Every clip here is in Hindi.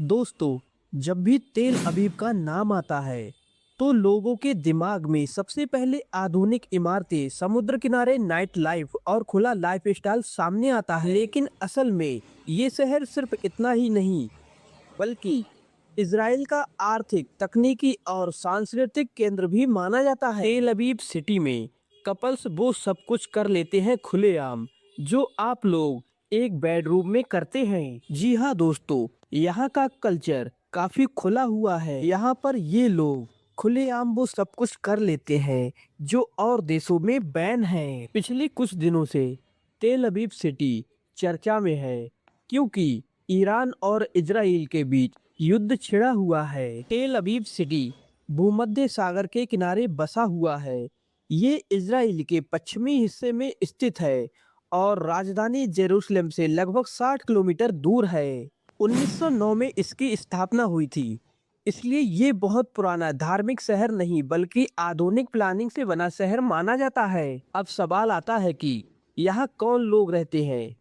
दोस्तों, जब भी तेल अवीव का नाम आता है तो लोगों के दिमाग में सबसे पहले आधुनिक इमारतें, समुद्र किनारे नाइट लाइफ और खुला लाइफस्टाइल सामने आता है। लेकिन असल में ये शहर सिर्फ इतना ही नहीं, बल्कि इजराइल का आर्थिक, तकनीकी और सांस्कृतिक केंद्र भी माना जाता है। तेल अवीव सिटी में कपल्स वो सब कुछ कर लेते हैं खुलेआम, जो आप लोग एक बेडरूम में करते हैं। जी हाँ दोस्तों, यहाँ का कल्चर काफी खुला हुआ है। यहाँ पर ये लोग खुलेआम वो सब कुछ कर लेते हैं जो और देशों में बैन है। पिछले कुछ दिनों से तेल अवीव सिटी चर्चा में है, क्योंकि ईरान और इजराइल के बीच युद्ध छिड़ा हुआ है। तेल अवीव सिटी भूमध्य सागर के किनारे बसा हुआ है। ये इजराइल के पश्चिमी हिस्से में स्थित है और राजधानी जेरूसलम से लगभग 60 किलोमीटर दूर है। 1909 में इसकी स्थापना हुई थी, इसलिए ये बहुत पुराना धार्मिक शहर नहीं बल्कि आधुनिक प्लानिंग से बना शहर माना जाता है। अब सवाल आता है कि यहाँ कौन लोग रहते हैं।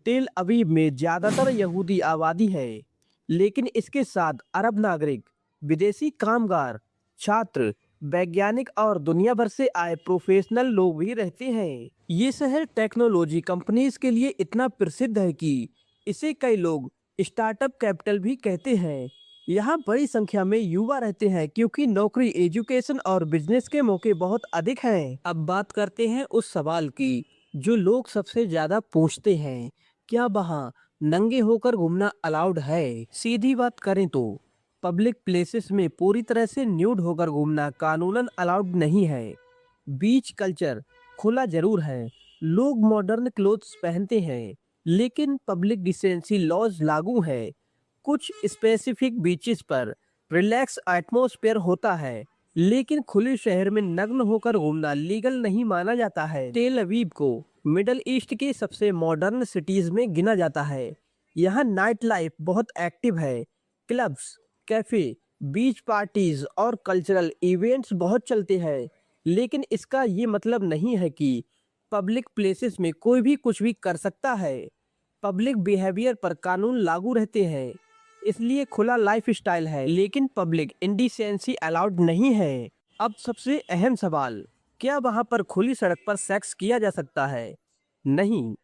तेल अवीव में ज्यादातर यहूदी आबादी है, लेकिन इसके साथ अरब नागरिक, विदेशी कामगार, छात्र, वैज्ञानिक और दुनिया भर से आए प्रोफेशनल लोग भी रहते हैं। ये शहर टेक्नोलॉजी कंपनीज के लिए इतना प्रसिद्ध है कि इसे कई लोग स्टार्टअप कैपिटल भी कहते हैं। यहाँ बड़ी संख्या में युवा रहते हैं क्योंकि नौकरी, एजुकेशन और बिजनेस के मौके बहुत अधिक हैं। अब बात करते हैं उस सवाल की जो लोग सबसे ज्यादा पूछते हैं, क्या वहाँ नंगे होकर घूमना अलाउड है? सीधी बात करें तो पब्लिक प्लेसेस में पूरी तरह से न्यूड होकर घूमना कानूनन अलाउड नहीं है। बीच कल्चर खुला जरूर है, लोग मॉडर्न क्लोथ्स पहनते हैं, लेकिन पब्लिक डिसेंसी लॉज लागू है। कुछ स्पेसिफिक बीचेस पर रिलैक्स एटमॉस्फेयर होता है, लेकिन खुले शहर में नग्न होकर घूमना लीगल नहीं माना जाता है। तेल अवीव को मिडल ईस्ट के सबसे मॉडर्न सिटीज में गिना जाता है। यहाँ नाइट लाइफ बहुत एक्टिव है। क्लब्स, कैफे, बीच पार्टीज और कल्चरल इवेंट्स बहुत चलते हैं, लेकिन इसका ये मतलब नहीं है कि पब्लिक प्लेसेस में कोई भी कुछ भी कर सकता है। पब्लिक बिहेवियर पर कानून लागू रहते हैं, इसलिए खुला लाइफस्टाइल है, लेकिन पब्लिक इंडिसेंसी अलाउड नहीं है। अब सबसे अहम सवाल, क्या वहां पर खुली सड़क पर सेक्स किया जा सकता है? नहीं,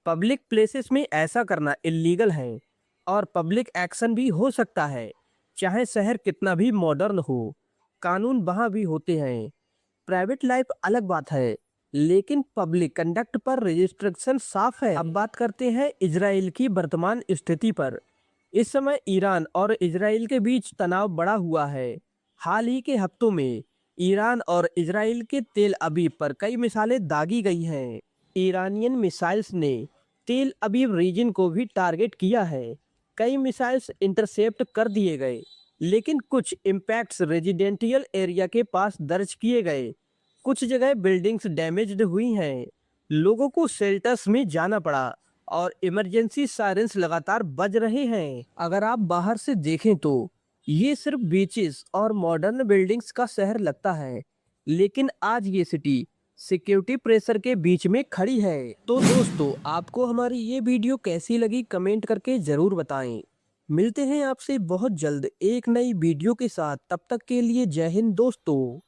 पब्लिक प्लेसेस में ऐसा करना इलीगल है और पब्लिक एक्शन भी हो सकता है। चाहे शहर कितना भी मॉडर्न हो, कानून वहां भी होते हैं। प्राइवेट लाइफ अलग बात है, लेकिन पब्लिक कंडक्ट पर रिस्ट्रिक्शन साफ है। अब बात करते हैं इजराइल की वर्तमान स्थिति पर। इस समय ईरान और इजराइल के बीच तनाव बढ़ा हुआ है। हाल ही के हफ्तों में ईरान और इजराइल के तेल अवीव पर कई मिसाइलें दागी गई हैं। ईरानियन मिसाइल्स ने तेल अवीव रीजन को भी टारगेट किया है। कई मिसाइल्स इंटरसेप्ट कर दिए गए, लेकिन कुछ इम्पैक्ट्स रेजिडेंशियल एरिया के पास दर्ज किए गए। कुछ जगह बिल्डिंग्स डैमेज्ड हुई हैं, लोगों को शेल्टर्स में जाना पड़ा और इमरजेंसी सायरन्स लगातार बज रहे हैं। अगर आप बाहर से देखें तो ये सिर्फ बीचेस और मॉडर्न बिल्डिंग्स का शहर लगता है, लेकिन आज ये सिटी सिक्योरिटी प्रेशर के बीच में खड़ी है। तो दोस्तों, आपको हमारी ये वीडियो कैसी लगी कमेंट करके जरूर बताएं। मिलते हैं आपसे बहुत जल्द एक नई वीडियो के साथ, तब तक के लिए जय हिंद दोस्तों।